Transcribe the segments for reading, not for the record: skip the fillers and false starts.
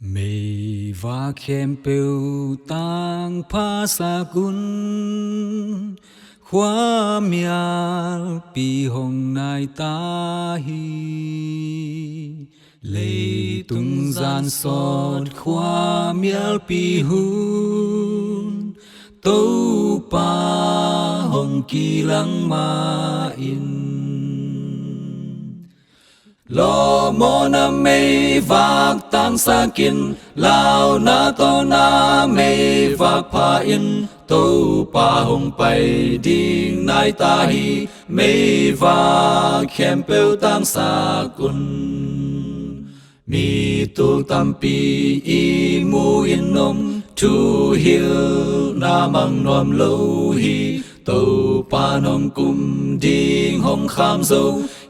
Mây và khem bèo tang pa sa gun khóa mial pi hồng nai ta hi lệ tung gian sọt khóa mial pi hun tâu pa hồng kỳ lăng ma in lo mo na mây vạc tang sa kin lao na to na mây vạc pa in tâu pa hồng bay ding nai ta hi mây vạc khem bèo tang sa kun mi tu tam pi i mu in nom tu hill na mang nom lo hi tâu pa nong kum ding hong kham zo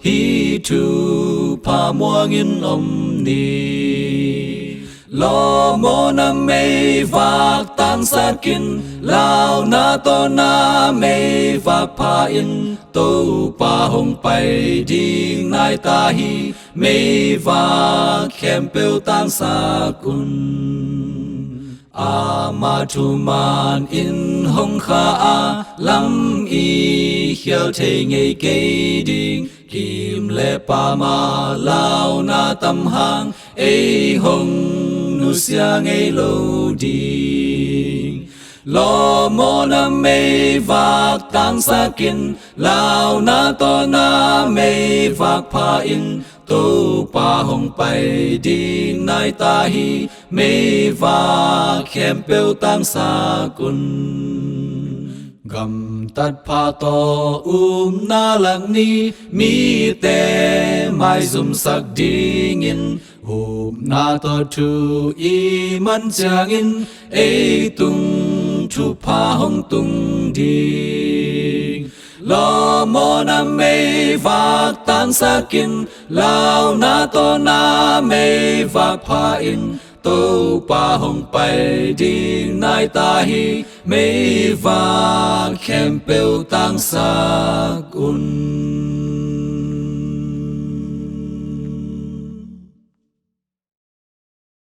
hi tu pa muang in ni lo mo na mây vạc tang sa kin lao na to na mây vạc pa in tâu pa hong bay ding nai ta hi mây vạc khem bèo tang sa kun ma tu man in hong kha a lam i hiao thei ngei kei ding kim le pa ma lao na tam hang ei hong nu sia ngei lo ding lo mo na mây vạc tang sa kin lao na to na mây vạc pa in tâu pa hồng bay ding nai ta hi mây vạc khem bèo tang sa kun gam tat pa to na lak ni mi te mai zum sak ding in na to tu i man chang in ei tung tu pa hong tung ding lo mo na mây vạc tang sa kin lao na to na mây vạc pa in tâu pa hồng bay ding nai ta hi mây vạc khem bèo tang sa kun